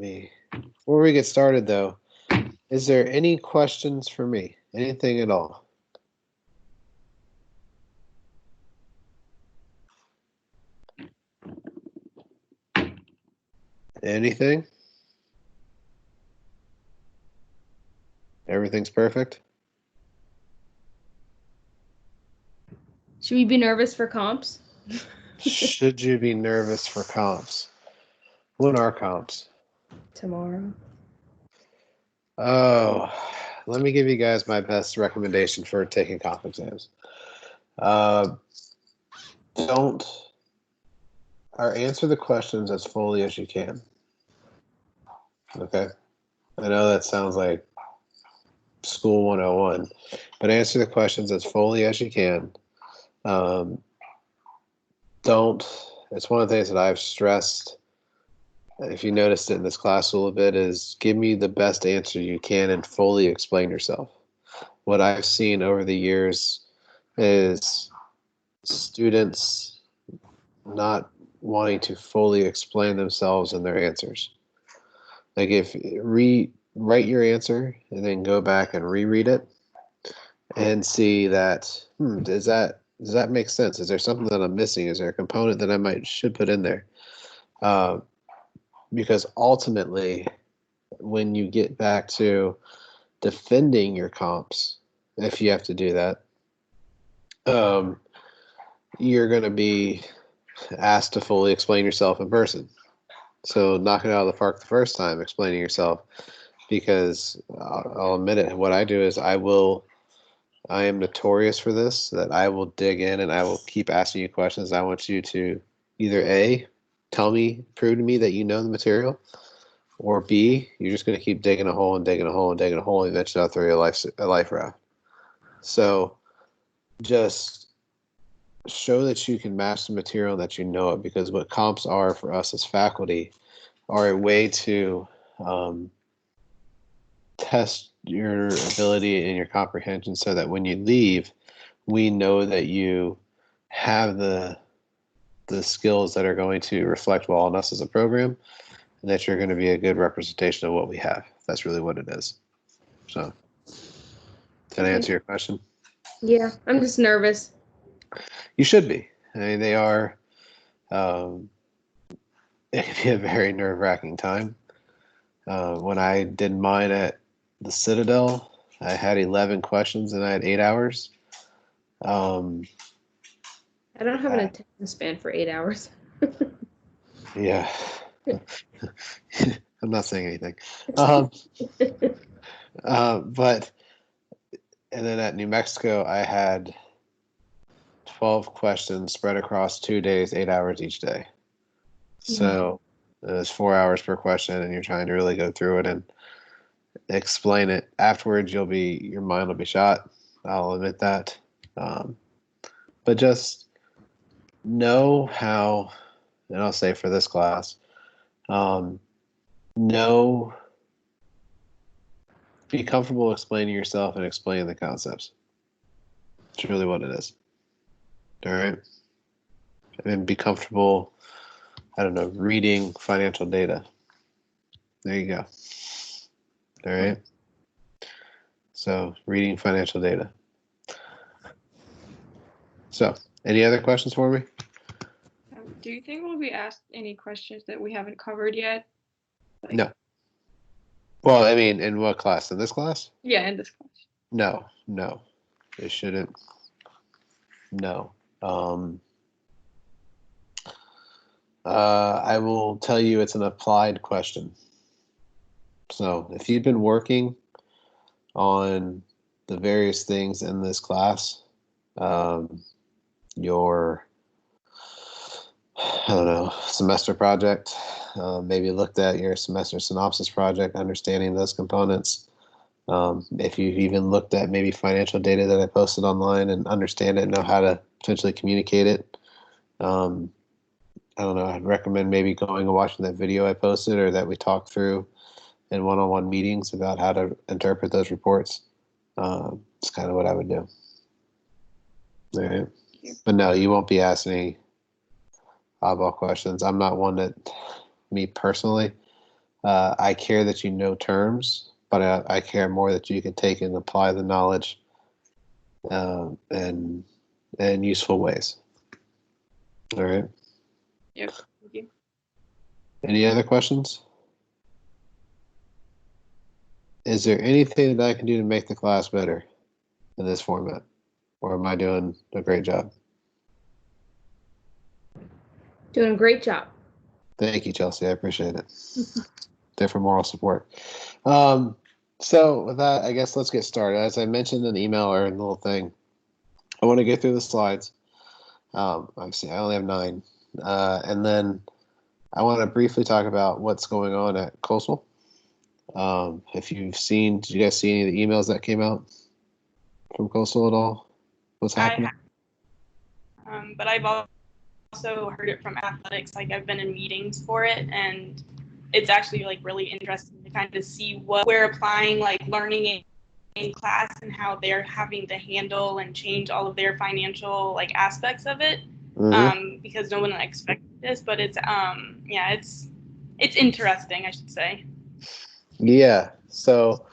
Before we get started though, is there any questions for me? Anything at all? Anything? Everything's perfect? Should we be nervous for comps? Should you be nervous for comps? When are comps? Tomorrow. Oh, let me give you guys my best recommendation for taking comp exams. Don't or answer the questions as fully as you can. Okay? I know that sounds like school 101, but answer the questions as fully as you can. It's one of the things that I've stressed, if you noticed it in this class a little bit, is give me the best answer you can and fully explain yourself. What I've seen over the years is students not wanting to fully explain themselves and their answers. Like if write your answer and then go back and reread it and see that does that make sense? Is there something that I'm missing? Is there a component that I should put in there? Because ultimately, when you get back to defending your comps, if you have to do that, you're going to be asked to fully explain yourself in person. So knock it out of the park the first time explaining yourself, because I'll admit it, what I do is I am notorious for this, that I will dig in and I will keep asking you questions. I want you to either A, prove to me that you know the material, or B, you're just going to keep digging a hole and digging a hole and digging a hole, and eventually I'll throw you a life raft. So just show that you can match the material and that you know it, because what comps are for us as faculty are a way to test your ability and your comprehension, so that when you leave, we know that you have the skills that are going to reflect well on us as a program, and that you're going to be a good representation of what we have. That's really what it is. So, did I answer your question? Yeah, I'm just nervous. You should be. I mean, they are. It can be a very nerve-wracking time. When I did mine at the Citadel, I had 11 questions and I had 8 hours. I don't have an attention span for 8 hours. Yeah. I'm not saying anything. But, and then at New Mexico, I had 12 questions spread across 2 days, 8 hours each day. So it's 4 hours per question, and you're trying to really go through it and explain it. Afterwards, your mind will be shot. I'll admit that. But just know how, and I'll say for this class, be comfortable explaining yourself and explaining the concepts. It's really what it is. All right? And be comfortable, reading financial data. There you go. All right? So, reading financial data. So, any other questions for me? Do you think we'll be asked any questions that we haven't covered yet? No. Well, I mean, in what class? In this class? Yeah, in this class. No. They shouldn't. No. I will tell you it's an applied question. So if you've been working on the various things in this class, your semester project, maybe looked at your semester synopsis project, understanding those components. If you've even looked at maybe financial data that I posted online and understand it and know how to potentially communicate it, I'd recommend maybe going and watching that video I posted or that we talked through in one-on-one meetings about how to interpret those reports. It's kind of what I would do. All right. But no, you won't be asked any oddball questions. I'm not one that, me personally, I care that you know terms, but I care more that you can take and apply the knowledge in useful ways. All right. Yep. Thank you. Any other questions? Is there anything that I can do to make the class better in this format? Or am I doing a great job? Doing a great job. Thank you, Chelsea. I appreciate it. Different moral support. So with that, I guess let's get started. As I mentioned in the email or in the little thing, I want to get through the slides. Obviously, I only have 9. And then I want to briefly talk about what's going on at Coastal. If you've seen, did you guys see any of the emails that came out from Coastal at all? What's happening? But I've also heard it from athletics. Like I've been in meetings for it, and it's actually like really interesting to kind of see what we're applying, like learning in class and how they're having to handle and change all of their financial like aspects of it. Because no one expected this, but it's it's interesting, I should say. Yeah. So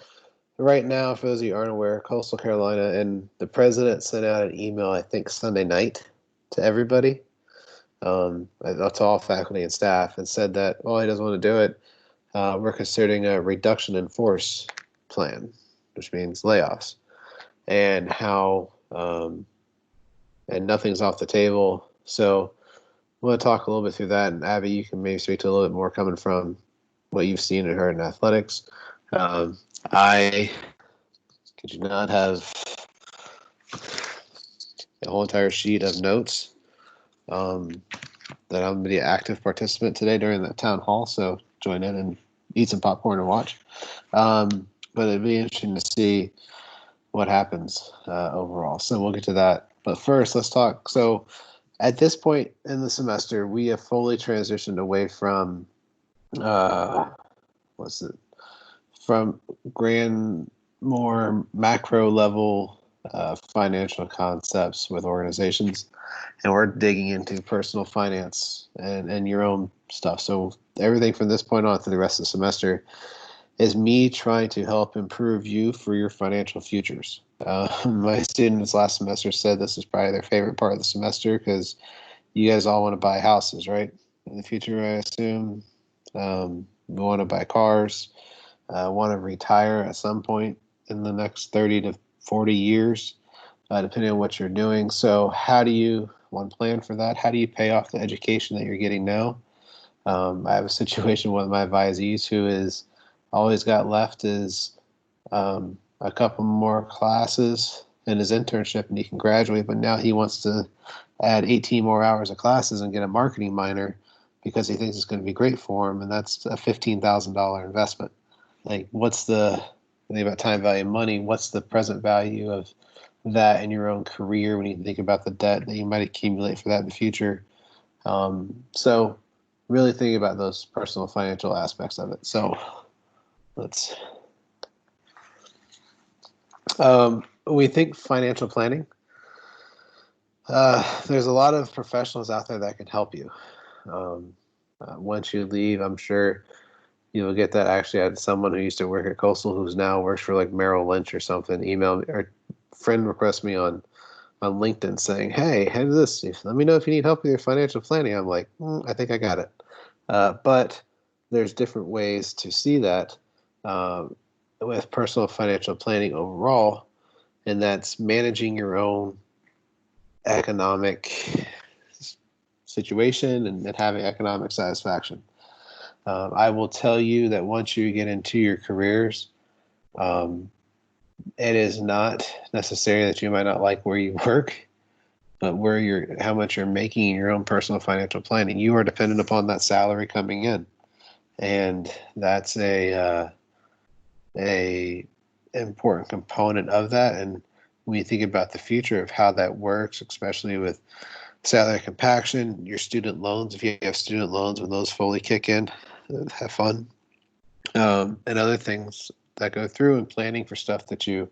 right now, for those of you who aren't aware, Coastal Carolina and the president sent out an email, I think Sunday night, to everybody, to all faculty and staff, and said that, well, he doesn't want to do it. We're considering a reduction in force plan, which means layoffs, and how and nothing's off the table. So I want to talk a little bit through that, and Abby, you can maybe speak to a little bit more coming from what you've seen and heard in athletics. I could you not have a whole entire sheet of notes that I'm going to be an active participant today during that town hall, so join in and eat some popcorn and watch. But it'd be interesting to see what happens overall. So we'll get to that. But first, let's talk. So at this point in the semester, we have fully transitioned away from from more macro level financial concepts with organizations, and we're digging into personal finance and your own stuff. So everything from this point on through the rest of the semester is me trying to help improve you for your financial futures. My students last semester said this is probably their favorite part of the semester because you guys all want to buy houses, right? In the future, I assume. We want to buy cars, want to retire at some point in the next 30 to 40 years, depending on what you're doing. So how do you, one plan for that, how do you pay off the education that you're getting now? I have a situation with my advisees who is all he's got left is a couple more classes in his internship and he can graduate, but now he wants to add 18 more hours of classes and get a marketing minor because he thinks it's going to be great for him, and that's a $15,000 investment. Like, what's the thing about time value of money? What's the present value of that in your own career when you think about the debt that you might accumulate for that in the future? So really thinking about those personal financial aspects of it. So let's we think financial planning. There's a lot of professionals out there that can help you. Once you leave, I'm sure you'll get that. Actually, I had someone who used to work at Coastal who's now works for like Merrill Lynch or something. Email me or friend request me on LinkedIn saying, "Hey, how this? Let me know if you need help with your financial planning." I'm like, I think I got it. But there's different ways to see that with personal financial planning overall, and that's managing your own economic situation and having economic satisfaction. I will tell you that once you get into your careers, it is not necessary that you might not like where you work, but how much you're making in your own personal financial planning. You are dependent upon that salary coming in, and that's a important component of that. And when you think about the future of how that works, especially with salary compaction, your student loans, if you have student loans, when those fully kick in, have fun. And other things that go through and planning for stuff that you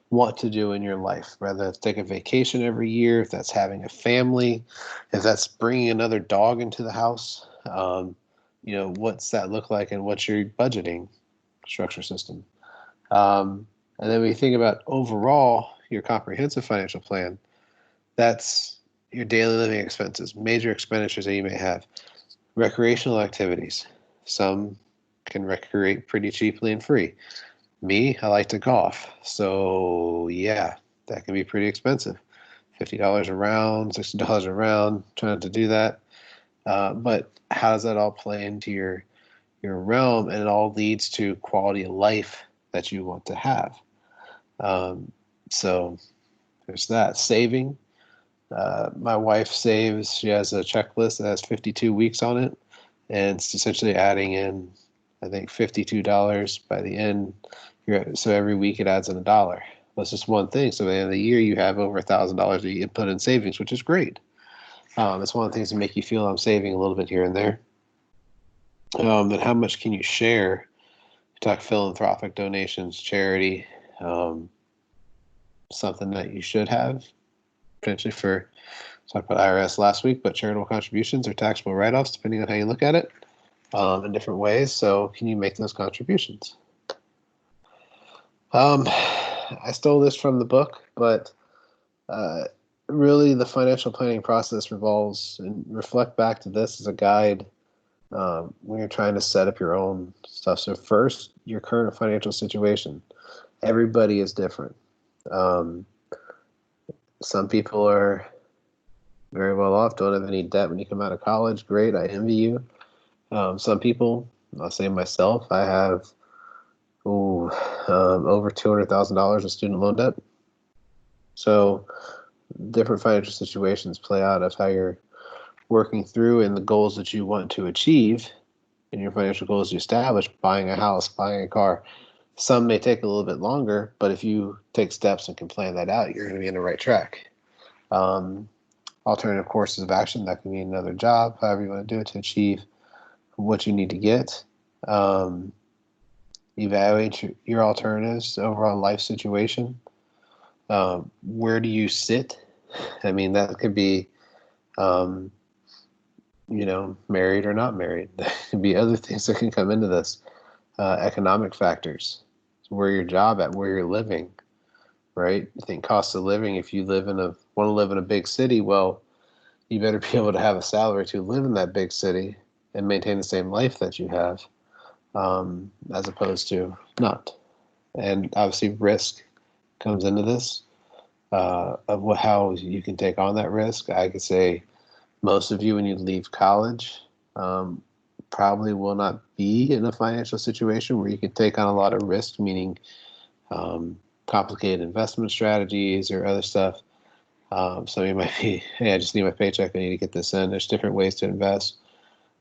want to do in your life, whether it's take a vacation every year, if that's having a family, if that's bringing another dog into the house. what's that look like, and what's your budgeting structure system? And then when you think about overall your comprehensive financial plan, that's your daily living expenses, major expenditures that you may have, recreational activities. Some can recreate pretty cheaply and free. Me, I like to golf. So yeah, that can be pretty expensive. $50 a round, $60 a round, trying to do that. But how does that all play into your realm? And it all leads to quality of life that you want to have. So there's that. Saving. My wife saves. She has a checklist that has 52 weeks on it, and it's essentially adding in, I think, $52 by the end. So every week it adds in $1. That's just one thing. So at the end of the year, you have over $1,000 that you can put in savings, which is great. It's one of the things that make you feel I'm saving a little bit here and there. But how much can you share? You talk philanthropic donations, charity, something that you should have potentially for, talked about IRS last week, but charitable contributions are taxable write-offs depending on how you look at it in different ways. So can you make those contributions? I stole this from the book, but really the financial planning process revolves, and reflect back to this as a guide when you're trying to set up your own stuff. So first, your current financial situation. Everybody is different. Some people are very well off, don't have any debt when you come out of college. Great, I envy you. Some people, I'll say myself, I have over $200,000 of student loan debt. So different financial situations play out of how you're working through and the goals that you want to achieve and your financial goals you establish, buying a house, buying a car. Some may take a little bit longer, but if you take steps and can plan that out, you're going to be in the right track. Alternative courses of action, that can be another job, however you want to do it to achieve what you need to get. Evaluate your alternatives, overall life situation. Where do you sit? I mean, that could be, married or not married. There could be other things that can come into this. Economic factors, where your job at, where you're living, right? You think cost of living, if you want to live in a big city, well, you better be able to have a salary to live in that big city and maintain the same life that you have, as opposed to not. And obviously risk comes into this, of how you can take on that risk. I could say most of you, when you leave college, probably will not be in a financial situation where you can take on a lot of risk, meaning complicated investment strategies or other stuff. So you might be, hey, I just need my paycheck, I need to get this in. There's different ways to invest.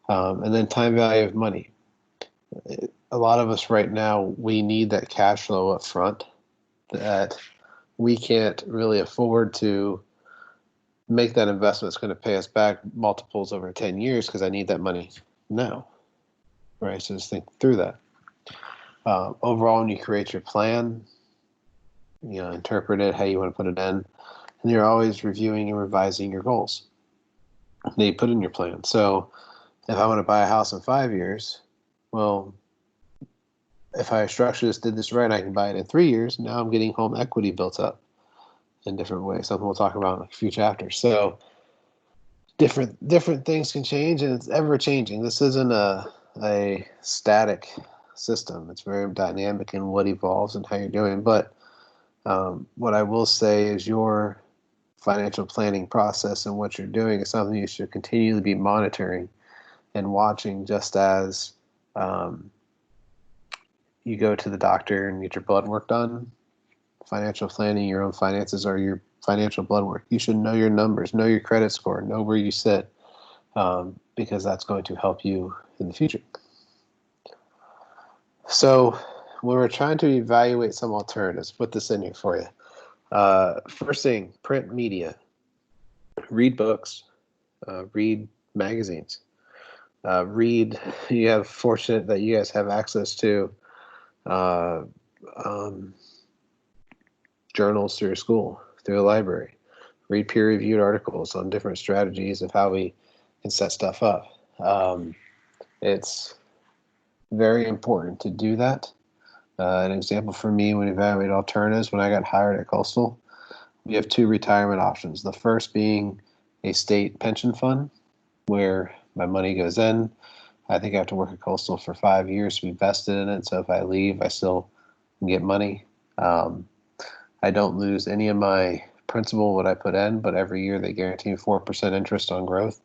And then time value of money. A lot of us right now, we need that cash flow up front that we can't really afford to make that investment that's going to pay us back multiples over 10 years because I need that money now, right? So just think through that. Overall, when you create your plan, interpret it how you want to put it in, and you're always reviewing and revising your goals that you put in your plan. So if I want to buy a house in 5 years, well, if I did this right, I can buy it in 3 years. Now I'm getting home equity built up in different ways. Something we'll talk about in a few chapters. So different things can change, and it's ever changing. This isn't a static system. It's very dynamic in what evolves and how you're doing. But what I will say is your financial planning process and what you're doing is something you should continually be monitoring and watching, just as you go to the doctor and get your blood work done. Financial planning, your own finances, are your financial blood work. You should know your numbers, know your credit score, know where you sit, because that's going to help you in the future. So when we're trying to evaluate some alternatives, put this in here for you. First thing, print media. Read books, read magazines, you have fortunate that you guys have access to journals through your school, through the library. Read peer-reviewed articles on different strategies of how we can set stuff up. It's very important to do that. An example for me when evaluating alternatives, when I got hired at Coastal, we have two retirement options. The first being a state pension fund where my money goes in. I think I have to work at Coastal for 5 years to be vested in it. So if I leave, I still get money. I don't lose any of my principal, what I put in, but every year they guarantee 4% interest on growth,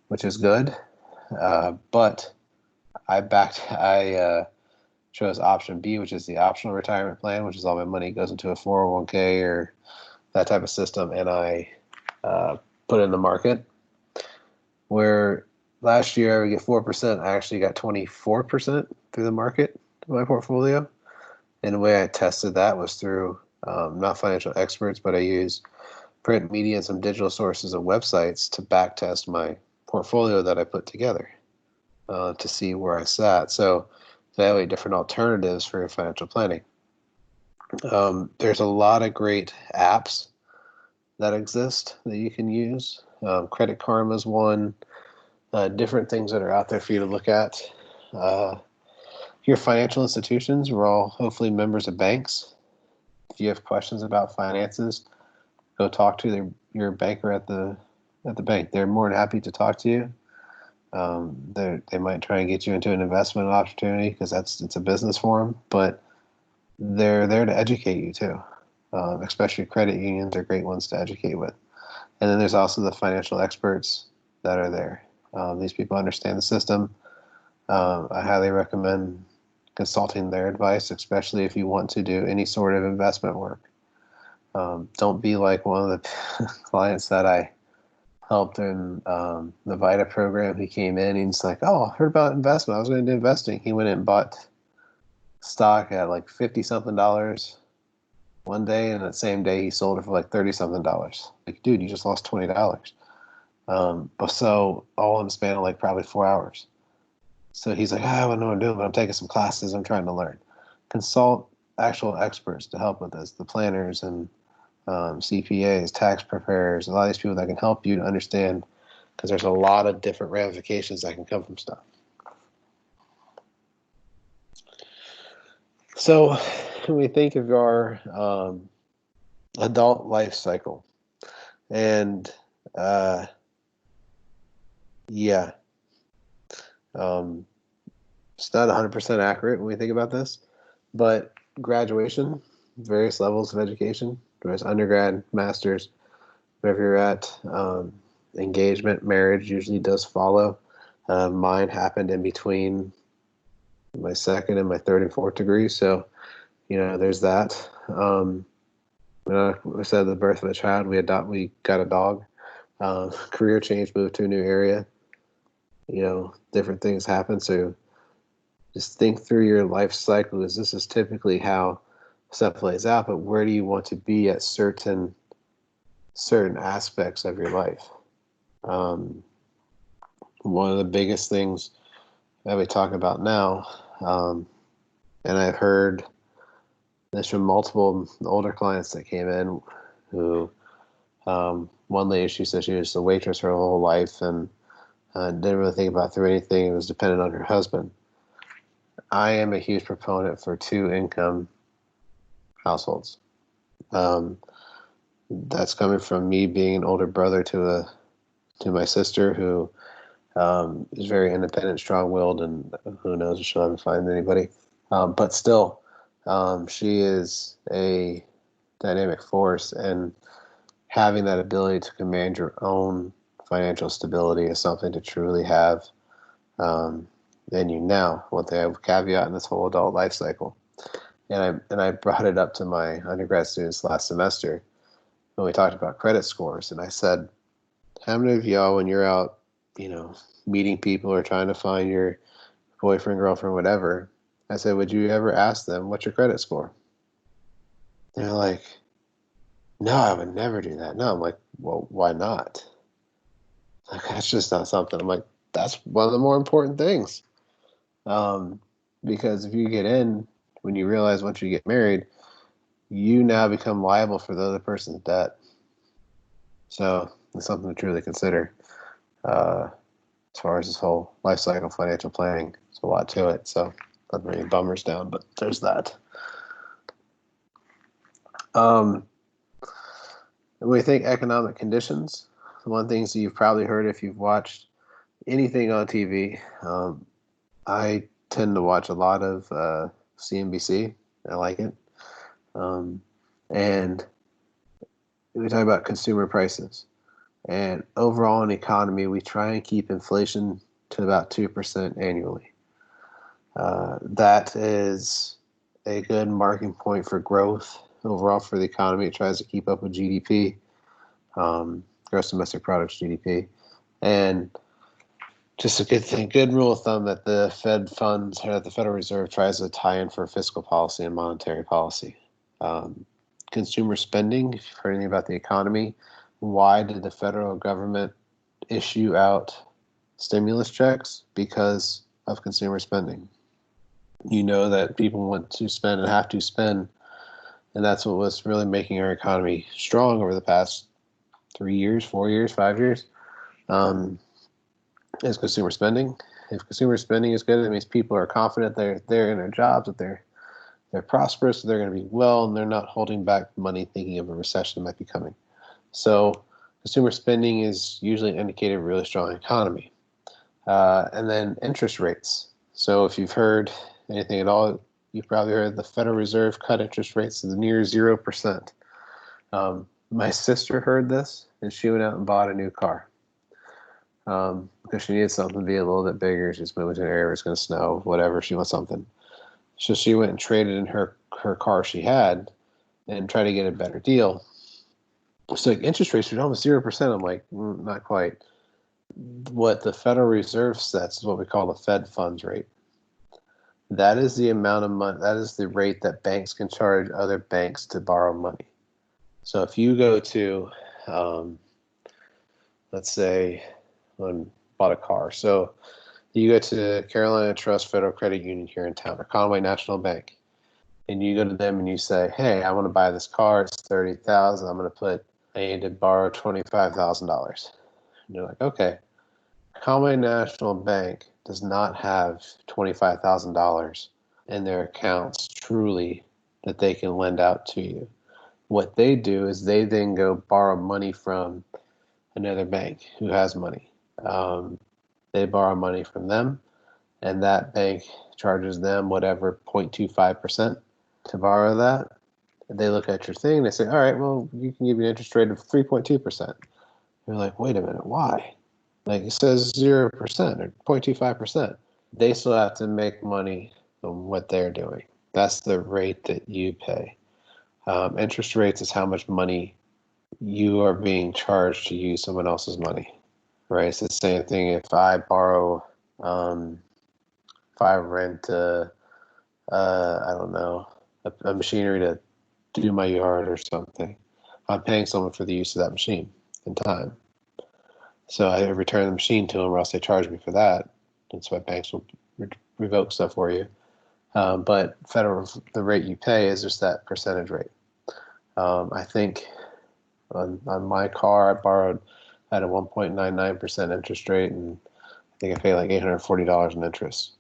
which is good. But I chose option B, which is the optional retirement plan, which is all my money goes into a 401k or that type of system, and I put it in the market. Where last year I would get 4%, I actually got 24% through the market in my portfolio. And the way I tested that was through not financial experts, but I used print media and some digital sources of websites to back test my portfolio that I put together to see where I sat. So evaluate different alternatives for your financial planning. There's a lot of great apps that exist that you can use. Credit Karma is one. Different things that are out there for you to look at. Your financial institutions, we're all hopefully members of banks. If you have questions about finances, go talk to your banker at the bank. They're more than happy to talk to you. They might try and get you into an investment opportunity because it's a business for them, but they're there to educate you too. Especially credit unions are great ones to educate with. And then there's also the financial experts that are there. These people understand the system. I highly recommend consulting their advice, especially if you want to do any sort of investment work. Don't be like one of the clients that I helped in the VITA program. He came in and he's like, oh, I heard about investment. I was going to do investing. He went and bought stock at like 50 something dollars one day, and that same day he sold it for like 30 something dollars. Like, dude, you just lost $20. But so all in the span of like probably 4 hours. So he's like, I don't know what I'm doing, but I'm taking some classes. I'm trying to learn. Consult actual experts to help with this, the planners and CPAs, tax preparers, a lot of these people that can help you to understand, because there's a lot of different ramifications that can come from stuff. So when we think of our adult life cycle, and it's not 100% accurate when we think about this, but graduation, various levels of education, whether it's undergrad, master's, wherever you're at, engagement, marriage usually does follow. Mine happened in between my second and my third and fourth degree, so there's that. When I said the birth of a child, we got a dog. Career change, moved to a new area. Different things happen. So just think through your life cycle, because this is typically how stuff plays out. But where do you want to be at certain aspects of your life? One of the biggest things that we talk about now, and I've heard this from multiple older clients that came in who, one lady, she said she was a waitress her whole life and didn't really think about through anything. It was dependent on her husband. I am a huge proponent for 2-income households. That's coming from me being an older brother to my sister who is very independent, strong-willed, and who knows if she'll ever find anybody. But still, she is a dynamic force, and having that ability to command your own financial stability is something to truly have in you now. One thing I would caveat in this whole adult life cycle, and I brought it up to my undergrad students last semester when we talked about credit scores, and I said, how many of y'all, when you're out, meeting people or trying to find your boyfriend, girlfriend, whatever, I said, would you ever ask them what's your credit score? They're like, no, I would never do that. No, I'm like, well, why not? Like, that's just not something. I'm like, that's one of the more important things. Because if you get in, when you realize once you get married, you now become liable for the other person's debt. So it's something to truly consider. as far as this whole life cycle financial planning. There's a lot to it, so not bringing bummers down, but there's that. When we think economic conditions, one of the things that you've probably heard if you've watched anything on TV, I tend to watch a lot of CNBC. I like it. And we talk about consumer prices. And overall in the economy, we try and keep inflation to about 2% annually. That is a good marking point for growth overall for the economy. It tries to keep up with GDP, gross domestic product, GDP. And just a good thing, good rule of thumb that the Fed funds, or the Federal Reserve tries to tie in for fiscal policy and monetary policy. Consumer spending, if you've heard anything about the economy, why did the federal government issue out stimulus checks? Because of consumer spending. You know that people want to spend and have to spend, and that's what was really making our economy strong over the past 3 years, 4 years, 5 years, is consumer spending. If consumer spending is good, it means people are confident they're in their jobs, that they're prosperous, they're going to be well, and they're not holding back money thinking of a recession that might be coming. So consumer spending is usually an indicator of a really strong economy. And then interest rates. So if you've heard anything at all, you've probably heard the Federal Reserve cut interest rates to the near 0%. My sister heard this, and she went out and bought a new car because she needed something to be a little bit bigger. She's moving to an area where it's going to snow, whatever. She wants something. So she went and traded in her car she had and tried to get a better deal. So like interest rates are almost 0%. I'm like, not quite. What the Federal Reserve sets is what we call the Fed funds rate. That is the amount of money, that is the rate that banks can charge other banks to borrow money. So if you go to, let's say, bought a car. So you go to Carolina Trust Federal Credit Union here in town, or Conway National Bank, and you go to them and you say, hey, I want to buy this car. It's $30,000. I need to borrow $25,000. And you're like, okay. Conway National Bank does not have $25,000 in their accounts truly that they can lend out to you. What they do is they then go borrow money from another bank who has money. They borrow money from them, and that bank charges them whatever 0.25% to borrow that. They look at your thing and they say, all right, well, you can give me an interest rate of 3.2%. You're like, wait a minute, why? Like it says 0% or 0.25%. They still have to make money on what they're doing. That's the rate that you pay. Interest rates is how much money you are being charged to use someone else's money, right? It's the same thing if I borrow, if I rent I don't know, a machinery to do my yard or something. I'm paying someone for the use of that machine and time. So I return the machine to them, or else they charge me for that. That's why banks will revoke stuff for you. But the rate you pay is just that percentage rate. I think on my car, I borrowed at a 1.99% interest rate, and I think I paid like $840 in interest.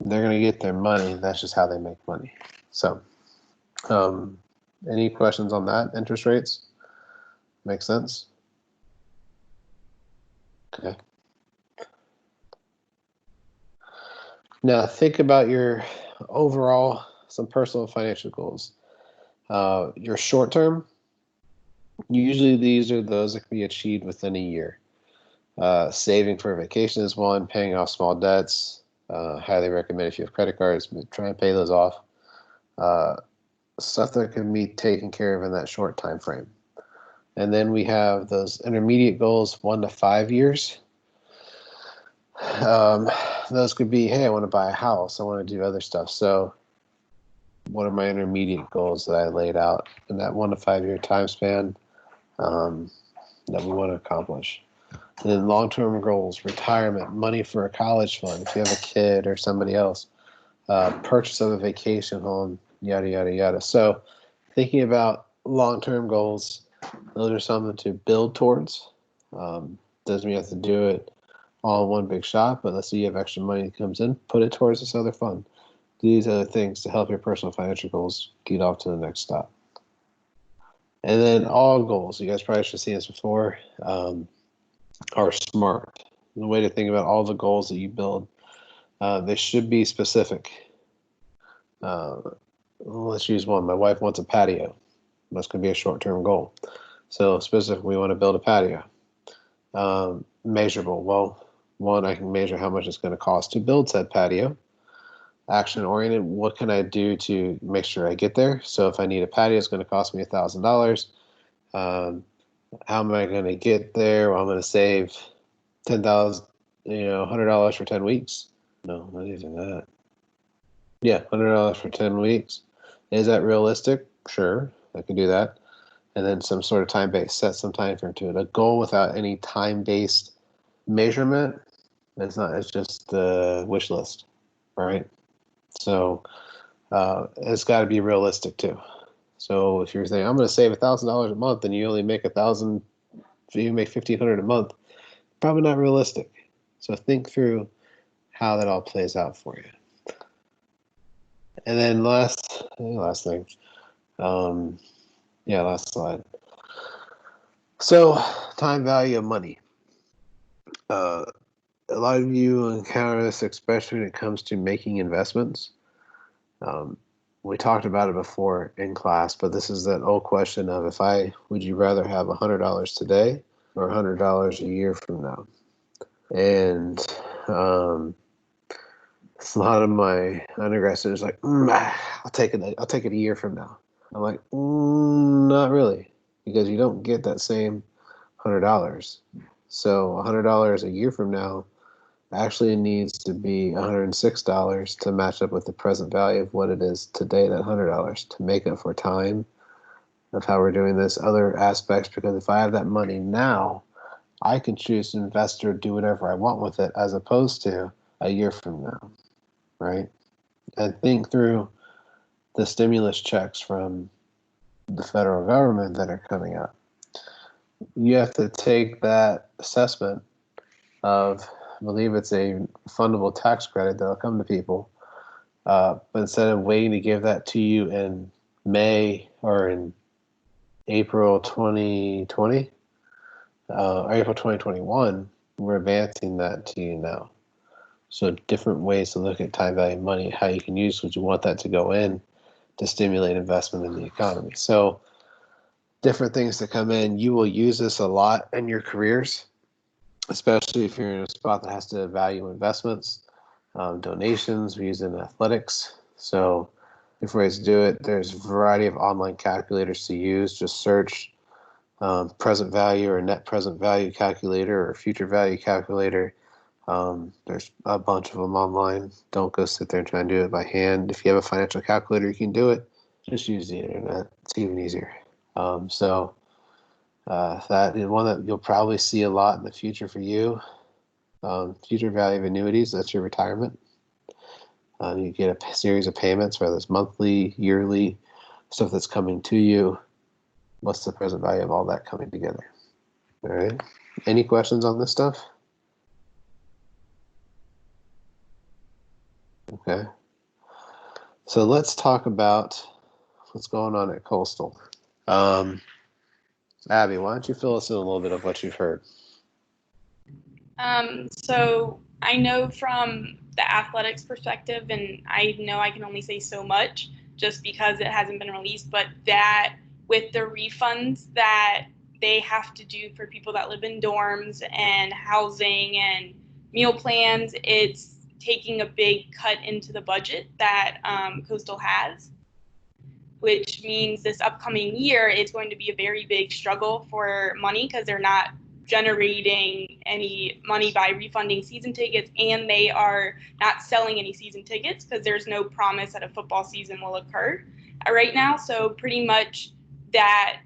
They're going to get their money. That's just how they make money. So, any questions on that? Interest rates? Make sense? Okay. Now think about your overall, some personal financial goals. Your short term, usually these are those that can be achieved within a year. Saving for a vacation is one, paying off small debts. Highly recommend if you have credit cards, try and pay those off. Stuff that can be taken care of in that short time frame. And then we have those intermediate goals, 1 to 5 years. Those could be, hey, I want to buy a house. I want to do other stuff. So what are my intermediate goals that I laid out in that 1 to 5 year time span that we want to accomplish? And then long-term goals, retirement, money for a college fund, if you have a kid or somebody else, purchase of a vacation home, yada, yada, yada. So thinking about long-term goals, those are something to build towards. Doesn't mean you have to do it all in one big shot, but let's say you have extra money that comes in, put it towards this other fund. Do these other things to help your personal financial goals get off to the next stop. And then all goals, you guys probably should have seen this before, are SMART. The way to think about all the goals that you build, they should be specific. Let's use one. My wife wants a patio. That's going to be a short-term goal. So specific, we want to build a patio. Measurable. Well, one, I can measure how much it's going to cost to build said patio. Action-oriented, what can I do to make sure I get there? So if I need a patio, it's going to cost me $1,000. How am I going to get there? Well, I'm going to save $10,000, $100 for 10 weeks. No, not even that. Yeah, $100 for 10 weeks. Is that realistic? Sure, I can do that. And then some sort of time-based, set some time frame to it. A goal without any time-based measurement, it's just the wish list, right? So it's got to be realistic too. So if you're saying I'm going to save $1,000 a month and you only make $1,000, you make $1,500 a month, probably not realistic. So think through how that all plays out for you. And then last thing, last slide. So time value of money. A lot of you encounter this, especially when it comes to making investments. We talked about it before in class, but this is that old question of would you rather have $100 today or $100 a year from now? And a lot of my undergrad students are like, I'll take it a year from now. I'm like, not really, because you don't get that same $100. So $100 a year from now actually needs to be $106 to match up with the present value of what it is today, that $100, to make up for time of how we're doing this, other aspects, because if I have that money now, I can choose to invest or do whatever I want with it, as opposed to a year from now, right? And think through the stimulus checks from the federal government that are coming up. You have to take that assessment of, I believe it's a fundable tax credit that'll come to people, but instead of waiting to give that to you in May or in April 2020 or April 2021, we're advancing that to you now. So different ways to look at time value of money, how you can use what you want that to go in to stimulate investment in the economy. So different things that come in. You will use this a lot in your careers, especially if you're in a spot that has to value investments, donations. We use it in athletics. So different ways to do it. There's a variety of online calculators to use. Just search present value or net present value calculator or future value calculator. There's a bunch of them online. Don't go sit there and try and do it by hand. If you have a financial calculator, you can do it. Just use the internet. It's even easier. That is one that you'll probably see a lot in the future for you. Future value of annuities, that's your retirement. You get a series of payments, whether it's monthly, yearly, stuff that's coming to you. What's the present value of all that coming together? All right. Any questions on this stuff? Okay. So let's talk about what's going on at Coastal. Abby, why don't you fill us in a little bit of what you've heard? So I know from the athletics perspective, and I know I can only say so much just because it hasn't been released, but that with the refunds that they have to do for people that live in dorms and housing and meal plans, it's taking a big cut into the budget that Coastal has, which means this upcoming year it's going to be a very big struggle for money because they're not generating any money by refunding season tickets, and they are not selling any season tickets because there's no promise that a football season will occur right now. So pretty much that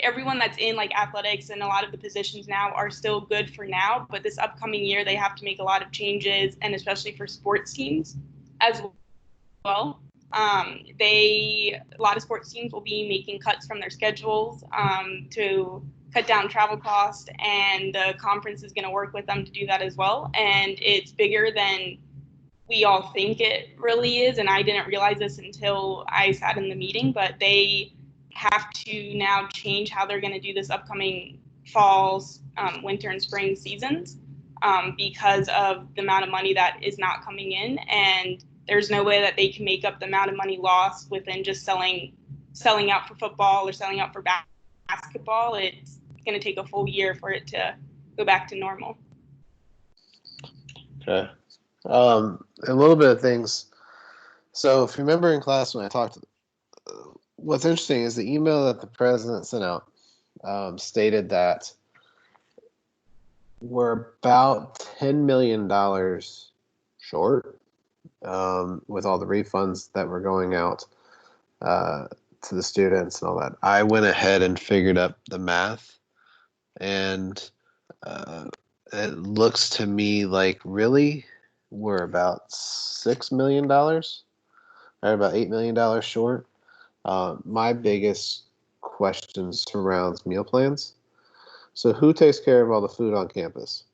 everyone that's in like athletics and a lot of the positions now are still good for now, but this upcoming year they have to make a lot of changes, and especially for sports teams as well. A lot of sports teams will be making cuts from their schedules to cut down travel costs, and the conference is going to work with them to do that as well. And it's bigger than we all think it really is. And I didn't realize this until I sat in the meeting, but they have to now change how they're going to do this upcoming falls, winter and spring seasons, because of the amount of money that is not coming in. And there's no way that they can make up the amount of money lost within just selling out for football or selling out for basketball. It's going to take a full year for it to go back to normal. Okay. A little bit of things. So if you remember in class when I talked, what's interesting is the email that the president sent out stated that we're about $10 million short with all the refunds that were going out to the students and all that. I went ahead and figured up the math, and it looks to me like really we're about $6 million, or about $8 million short. My biggest question surrounds meal plans. So who takes care of all the food on campus?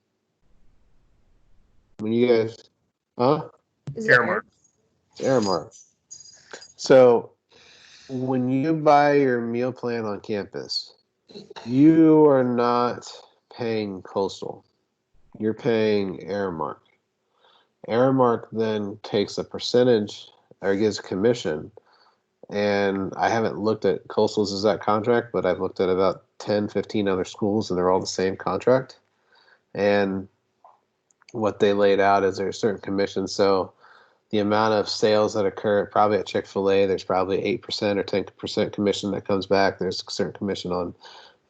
When you guys, huh? Is it Aramark. It's Aramark. So when you buy your meal plan on campus, you are not paying Coastal. You're paying Aramark. Aramark then takes a percentage or gives commission. And I haven't looked at Coastal's exact contract, but I've looked at about 10, 15 other schools, and they're all the same contract. And what they laid out is there's certain commissions. So the amount of sales that occur probably at Chick-fil-A, there's probably 8% or 10% commission that comes back. There's a certain commission on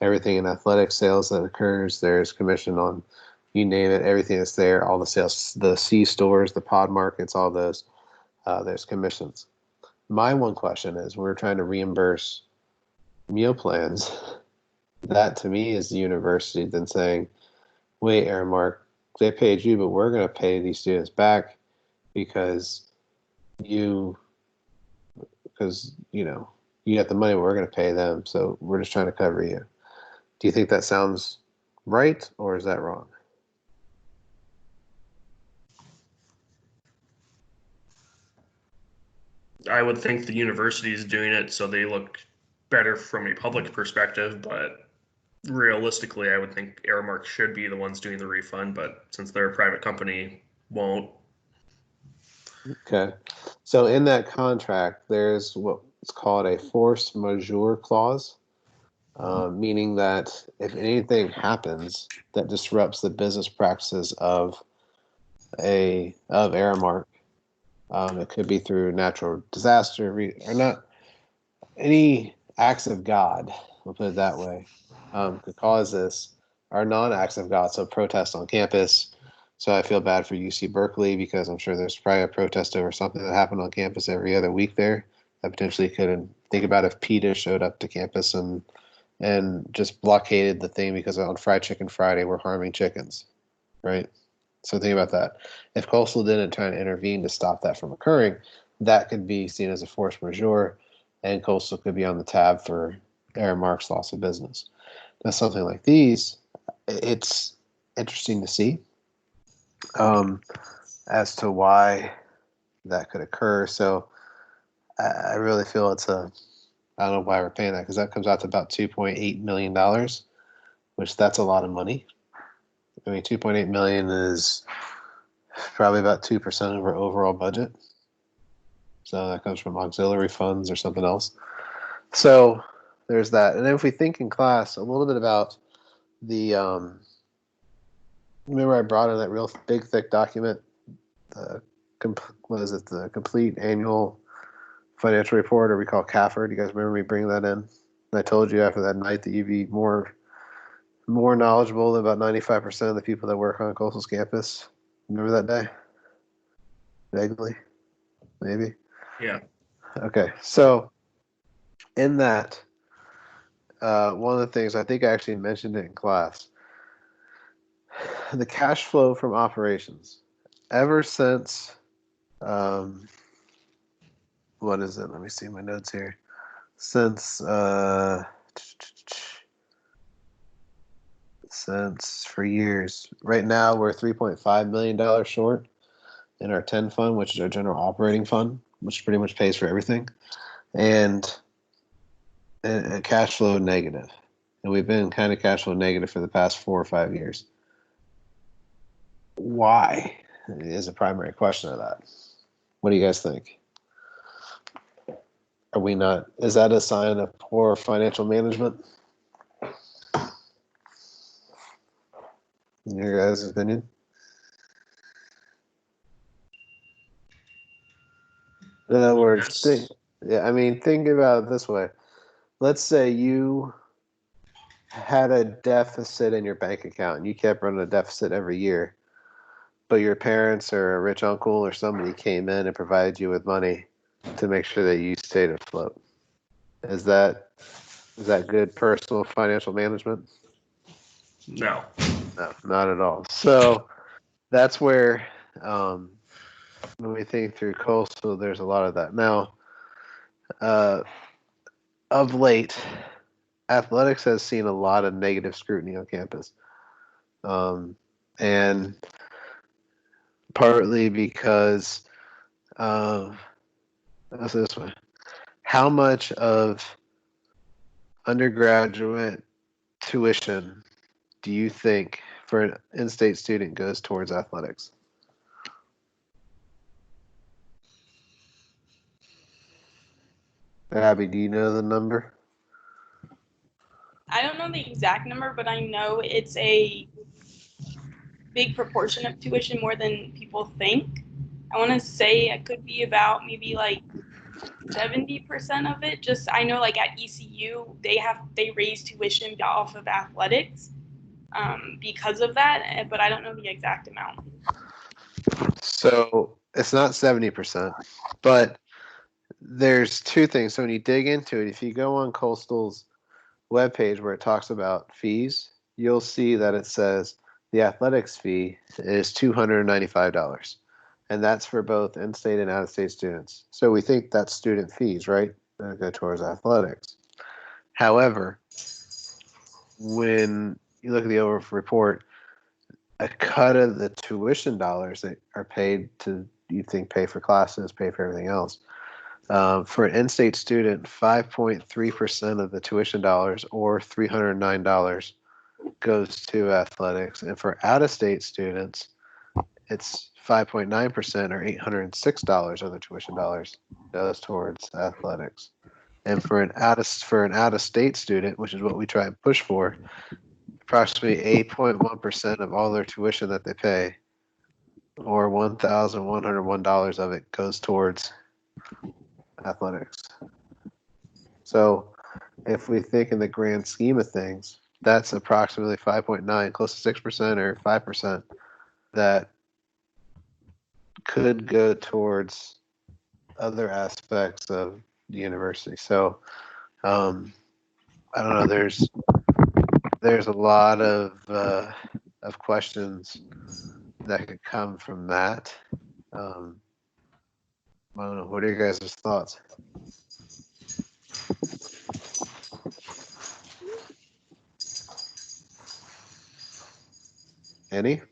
everything in athletic sales that occurs. There's commission on, you name it, everything that's there, all the sales, the C stores, the pod markets, all those, there's commissions. My one question is, we're trying to reimburse meal plans. That to me is the university then saying, wait, Aramark, they paid you, but we're going to pay these students back because you know, you got the money, we're going to pay them. So we're just trying to cover you. Do you think that sounds right, or is that wrong? I would think the university is doing it so they look better from a public perspective, but realistically, I would think Aramark should be the ones doing the refund, but since they're a private company, won't. Okay. So in that contract, there's what's called a force majeure clause, meaning that if anything happens that disrupts the business practices of Aramark, it could be through natural disaster or not any acts of God. We'll put it that way. Could cause this, or non-acts of God, so protests on campus. So I feel bad for UC Berkeley because I'm sure there's probably a protest over something that happened on campus every other week there that potentially could. Think about if PETA showed up to campus and just blockaded the thing because on Fried Chicken Friday we're harming chickens, right? So think about that. If Coastal didn't try to intervene to stop that from occurring, that could be seen as a force majeure, and Coastal could be on the tab for Aramark's loss of business. Now, something like these, it's interesting to see as to why that could occur. So I really feel I don't know why we're paying that, because that comes out to about $2.8 million, which that's a lot of money. I mean, 2.8 million is probably about 2% of our overall budget. So that comes from auxiliary funds or something else. So there's that. And then if we think in class a little bit about the, remember I brought in that real big, thick document, the complete annual financial report, or we call CAFR. Do you guys remember me bringing that in? And I told you after that night that you'd be more knowledgeable than about 95% of the people that work on Coastal's campus. Remember that day? Vaguely? Maybe? Yeah. Okay. So in that, one of the things, I think I actually mentioned it in class, the cash flow from operations. Ever since, what is it? Let me see my notes here. Since since for years. Right now, we're $3.5 million short in our 10 fund, which is our general operating fund, which pretty much pays for everything, and a cash flow negative. And we've been kind of cash flow negative for the past 4 or 5 years. Why is a primary question of that. What do you guys think? Are we not? Is that a sign of poor financial management? In your guys' opinion? In other words, think about it this way. Let's say you had a deficit in your bank account and you kept running a deficit every year, but your parents or a rich uncle or somebody came in and provided you with money to make sure that you stayed afloat. Is that good personal financial management? No. No, not at all. So that's where when we think through coastal, there's a lot of that. Now, of late, athletics has seen a lot of negative scrutiny on campus. And partly because let's say this way. How much of undergraduate tuition do you think for an in-state student goes towards athletics? Abby, do you know the number? I don't know the exact number, but I know it's a big proportion of tuition, more than people think. I want to say it could be about maybe like 70% of it. Just I know like at ECU they raise tuition off of athletics because of that, but I don't know the exact amount. So it's not 70%, but there's two things. So when you dig into it, if you go on Coastal's webpage where it talks about fees, you'll see that it says the athletics fee is $295. And that's for both in-state and out-of-state students. So we think that's student fees, right? That go towards athletics. However, when you look at the overall report, a cut of the tuition dollars that are paid to, you think, pay for classes, pay for everything else. For an in-state student, 5.3% of the tuition dollars, or $309, goes to athletics. And for out-of-state students, it's 5.9%, or $806 of the tuition dollars goes towards athletics. And for an out-of-state student, which is what we try and push for, approximately 8.1% of all their tuition that they pay, or $1,101 of it, goes towards athletics. So if we think in the grand scheme of things, that's approximately 5.9, close to 6% or 5% that could go towards other aspects of the university. So I don't know. There's a lot of questions that could come from that. I don't know. What are your guys' thoughts? Any?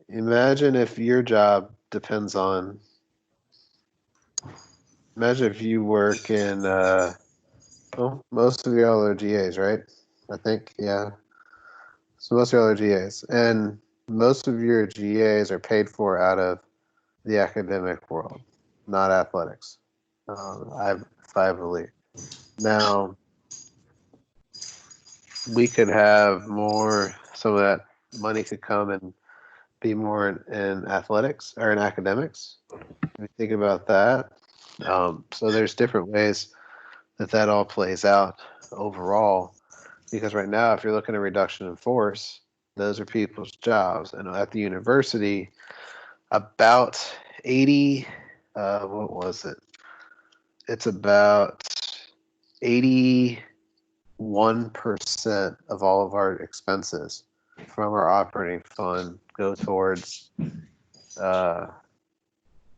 Imagine if your job depends on. Imagine if you work in. Well, most of y'all are GAs, right? I think, yeah. So most of y'all are GAs, and most of your GAs are paid for out of the academic world, not athletics. I believe. Now, we could have more. Some of that money could come and be more in athletics or in academics. If you think about that, so there's different ways that all plays out overall. Because right now, if you're looking at reduction in force, those are people's jobs. And at the university, about 80, what was it? It's about 81% of all of our expenses from our operating fund go towards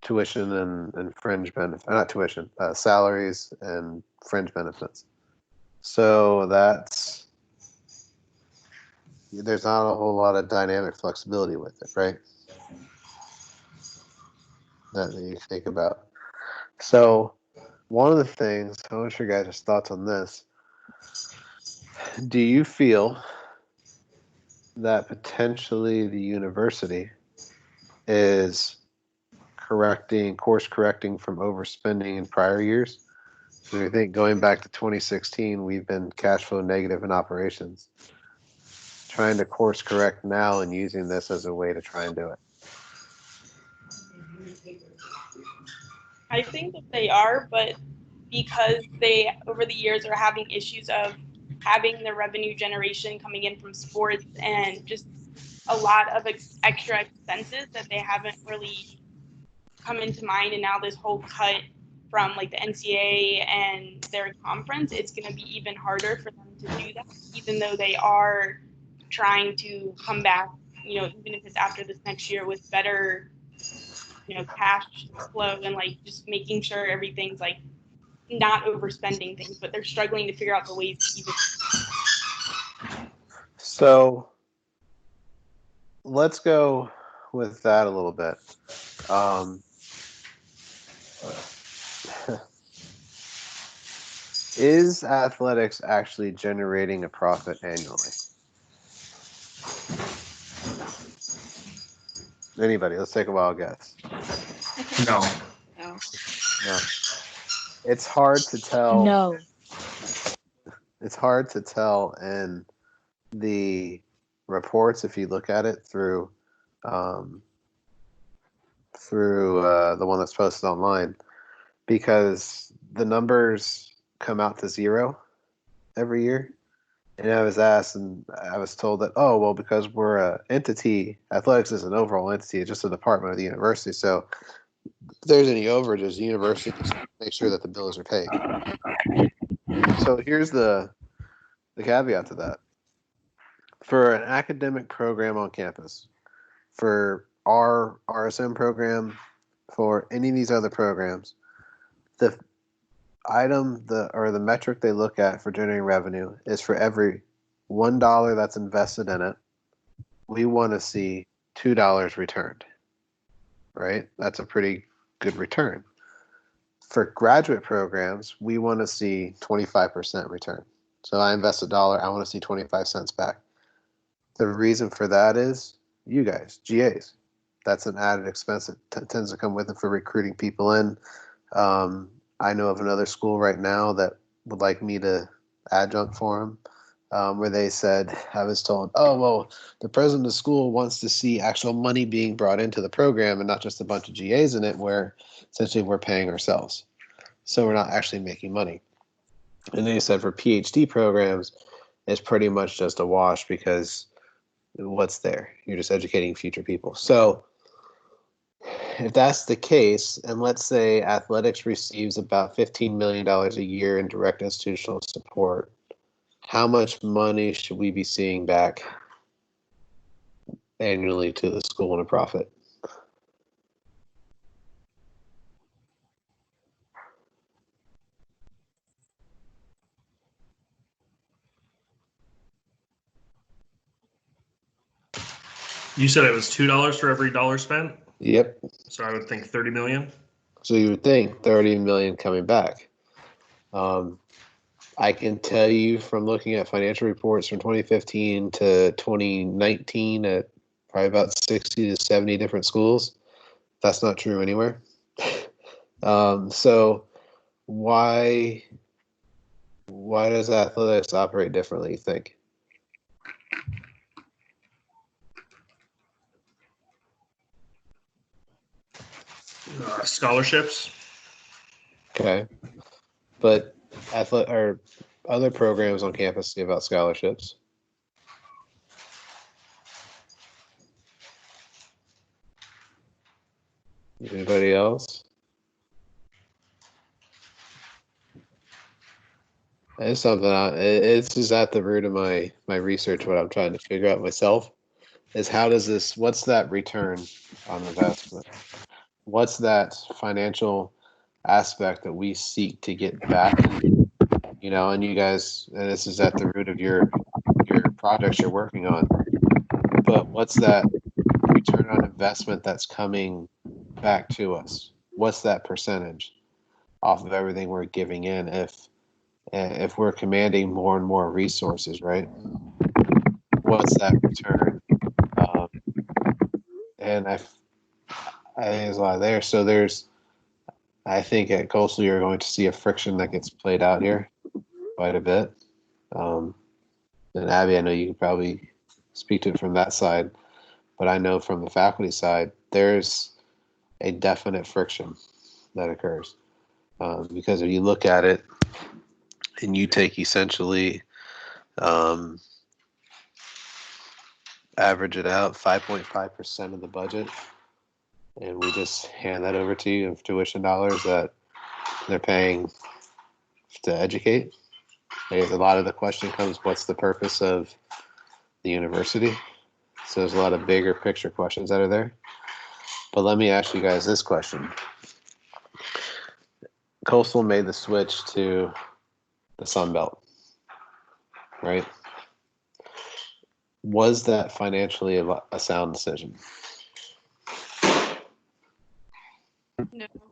tuition and fringe benefits, not tuition, salaries and fringe benefits. So there's not a whole lot of dynamic flexibility with it, right? That you think about. So one of the things, I want to share your guys' thoughts on this. Do you feel that potentially the university is course correcting from overspending in prior years? So I think going back to 2016, we've been cash flow negative in operations. Trying to course correct now and using this as a way to try and do it. I think that they are, but because they over the years are having issues of having the revenue generation coming in from sports and just a lot of extra expenses that they haven't really come into mind, and now this whole cut from like the NCAA and their conference, it's going to be even harder for them to do that, even though they are trying to come back, even if it's after this next year with better, cash flow and like just making sure everything's like not overspending things, but they're struggling to figure out the ways to even. So let's go with that a little bit. Is athletics actually generating a profit annually? Anybody? Let's take a wild guess. No. No. No. It's hard to tell. No. It's hard to tell in the reports if you look at it through the one that's posted online, because the numbers come out to zero every year. And I was asked, and I was told that, oh, well, because we're an entity, athletics is an overall entity, it's just a department of the university. So if there's any overages, the university needs to make sure that the bills are paid. So here's the caveat to that. For an academic program on campus, for our RSM program, for any of these other programs, the metric they look at for generating revenue is for every $1 that's invested in it, we want to see $2 returned, right? That's a pretty good return. For graduate programs, we want to see 25% return. So I invest $1, I want to see 25 cents back. The reason for that is you guys, GAs. That's an added expense that tends to come with it for recruiting people in. I know of another school right now that would like me to adjunct for them, where they said, I was told, oh, well, the president of the school wants to see actual money being brought into the program and not just a bunch of GAs in it, where essentially we're paying ourselves. So we're not actually making money. And they said for PhD programs, it's pretty much just a wash because what's there? You're just educating future people. So if that's the case, and let's say athletics receives about $15 million a year in direct institutional support, how much money should we be seeing back annually to the school in a profit? You said it was $2 for every dollar spent? Yep. So I would think 30 million. So you would think 30 million coming back. I can tell you from looking at financial reports from 2015 to 2019 at probably about 60 to 70 different schools, that's not true anywhere. So why does athletics operate differently, you think? Scholarships. Okay. But other programs on campus give out scholarships. Anybody else? It's something it's just at the root of my research. What I'm trying to figure out myself is what's that return on investment? what's that financial aspect that we seek to get back? You know, and you guys, and this is at the root of your projects you're working on. But what's that return on investment that's coming back to us? What's that percentage off of everything we're giving in if we're commanding more and more resources, right? What's that return? And I think there's a lot there. So I think at Coastal you're going to see a friction that gets played out here quite a bit. And Abby, I know you can probably speak to it from that side, but I know from the faculty side, there's a definite friction that occurs. Because if you look at it and you take essentially average it out 5.5% of the budget, and we just hand that over to you of tuition dollars that they're paying to educate. A lot of the question comes, what's the purpose of the university? So there's a lot of bigger picture questions that are there. But let me ask you guys this question. Coastal made the switch to the Sun Belt, right? Was that financially a sound decision?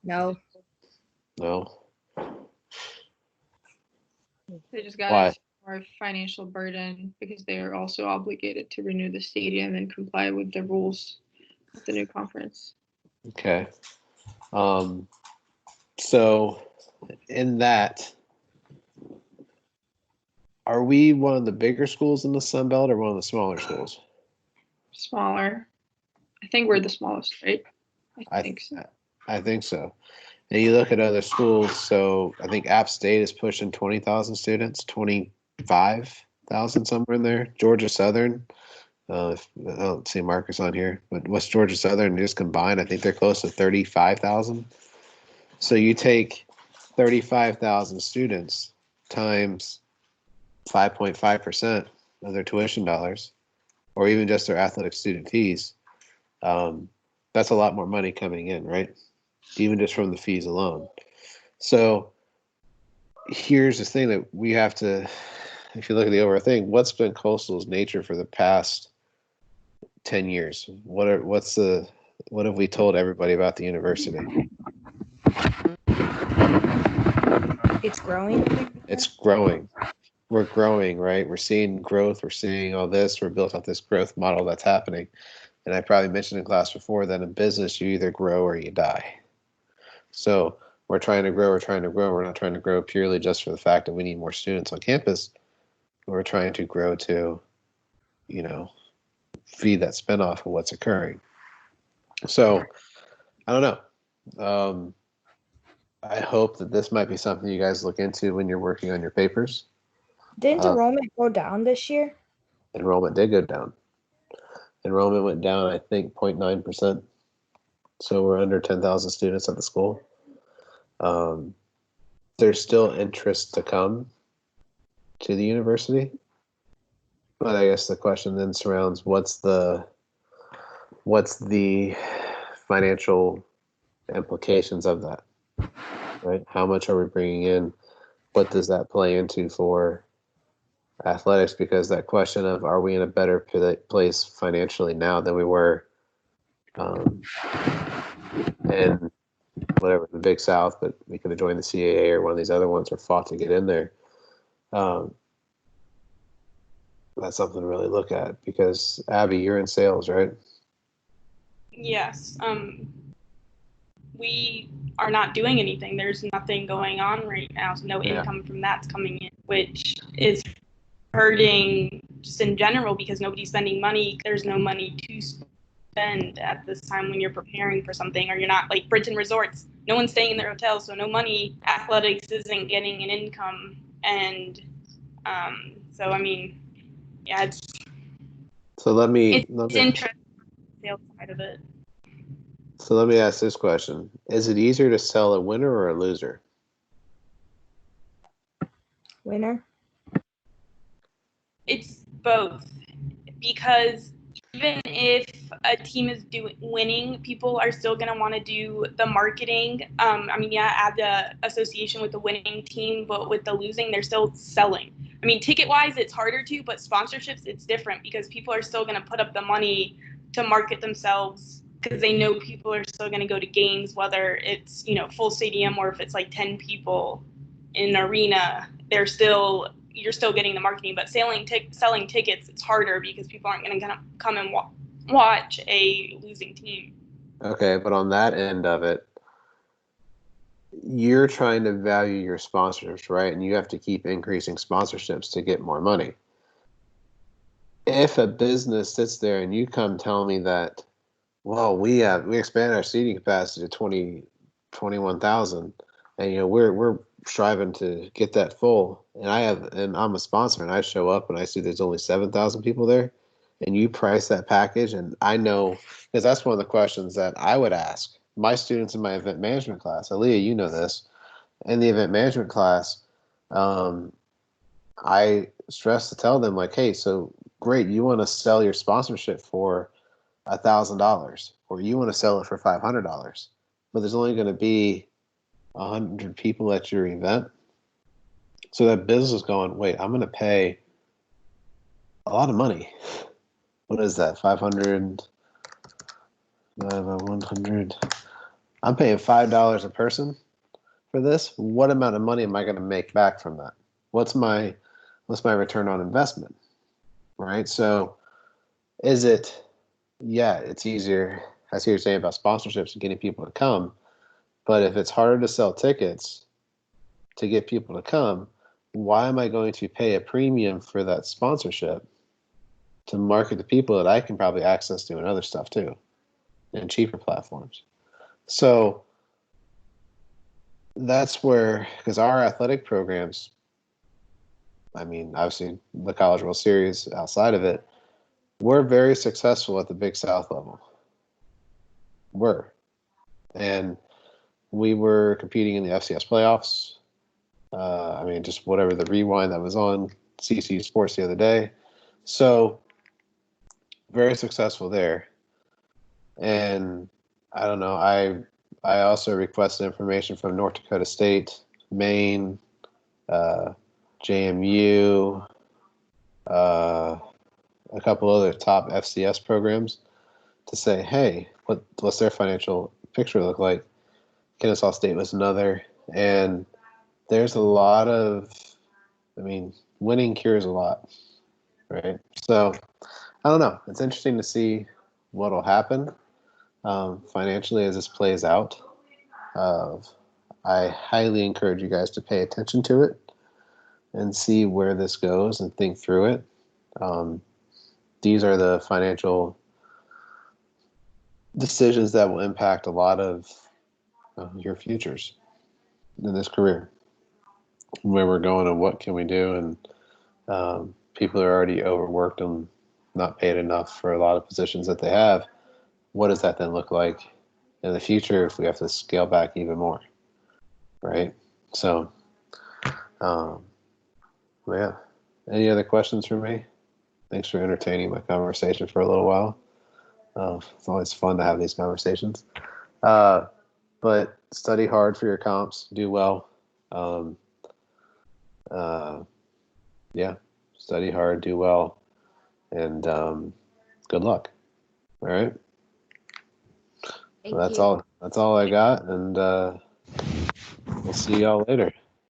No. No. They just got Why? into more financial burden because they are also obligated to renew the stadium and comply with the rules of the new conference. Okay. So in that, are we one of the bigger schools in the Sun Belt or one of the smaller schools? Smaller. I think we're the smallest, right? I think so. I think so. And you look at other schools, so I think App State is pushing 20,000 students, 25,000 somewhere in there. Georgia Southern, I don't see Marcus on here, but West Georgia Southern just combined, I think they're close to 35,000. So you take 35,000 students times 5.5% of their tuition dollars, or even just their athletic student fees. That's a lot more money coming in, right? Even just from the fees alone. So here's the thing that we have to, if you look at the overall thing, what's been Coastal's nature for the past 10 years? What have we told everybody about the university? It's growing. It's growing. We're growing, right? We're seeing growth. We're seeing all this. We're built off this growth model that's happening. And I probably mentioned in class before that in business, you either grow or you die. So we're trying to grow. We're trying to grow. We're not trying to grow purely just for the fact that we need more students on campus. We're trying to grow to, feed that spinoff of what's occurring. So I don't know. I hope that this might be something you guys look into when you're working on your papers. Didn't enrollment go down this year? Enrollment did go down. Enrollment went down, I think, 0.9%. So we're under 10,000 students at the school. There's still interest to come to the university. But I guess the question then surrounds what's the financial implications of that, right? How much are we bringing in? What does that play into for athletics? Because that question of are we in a better place financially now than we were in whatever, the Big South, but we could have joined the CAA or one of these other ones or fought to get in there. That's something to really look at because Abby, you're in sales, right? Yes. We are not doing anything. There's nothing going on right now. So no income from that's coming in, which is hurting just in general because nobody's spending money. There's no money to spend at this time when you're preparing for something, or you're not like Bridgeton Resorts. No one's staying in their hotels, so no money. Athletics isn't getting an income, and so I mean, yeah, it's interesting sales side of it. So let me ask this question: is it easier to sell a winner or a loser? Winner. It's both, because even if a team is winning, people are still going to want to do the marketing. I mean, yeah, add the association with the winning team, but with the losing, they're still selling. I mean, ticket-wise, it's harder to, but sponsorships, it's different because people are still going to put up the money to market themselves because they know people are still going to go to games, whether it's, you know, full stadium or if it's like 10 people in an arena. You're still getting the marketing, but selling tickets, it's harder because people aren't going to come and watch a losing team. Okay, but on that end of it, you're trying to value your sponsors, right? And you have to keep increasing sponsorships to get more money. If a business sits there and you come tell me that, well, we expand our seating capacity to 21,000, and you know we're striving to get that full, and I'm a sponsor, and I show up and I see there's only 7,000 people there, and you price that package, and I know, because that's one of the questions that I would ask my students in my event management class. Aaliyah, you know this. In the event management class, I stress to tell them like, hey, so great, you want to sell your sponsorship for $1,000, or you want to sell it for $500, but there's only going to be 100 people at your event. So that business is going, wait, I'm going to pay a lot of money. What is that? 500, 100. I'm paying $5 a person for this. What amount of money am I going to make back from that? What's my return on investment? Right? So is it, yeah, it's easier. I see what you're saying about sponsorships and getting people to come. But if it's harder to sell tickets to get people to come, why am I going to pay a premium for that sponsorship to market to people that I can probably access doing other stuff too, and cheaper platforms? So that's where, because our athletic programs, I mean, obviously the College World Series outside of it, we're very successful at the Big South level. And we were competing in the FCS playoffs. I mean, just whatever the rewind that was on CCU Sports the other day. So very successful there. And I don't know, I also requested information from North Dakota State, Maine, JMU, a couple other top FCS programs to say, hey, what's their financial picture look like? Kennesaw State was another. And there's a lot of, I mean, winning cures a lot, right? So I don't know. It's interesting to see what will happen financially as this plays out. I highly encourage you guys to pay attention to it and see where this goes and think through it. These are the financial decisions that will impact a lot of your futures in this career, where we're going and what can we do. And people are already overworked and not paid enough for a lot of positions that they have. What does that then look like in the future if we have to scale back even more, right? So, yeah. Any other questions for me? Thanks for entertaining my conversation for a little while. It's always fun to have these conversations. But study hard for your comps. Do well. Yeah, study hard, do well, and good luck. All right. Thank So that's you. all. That's all I got, and we'll see y'all later.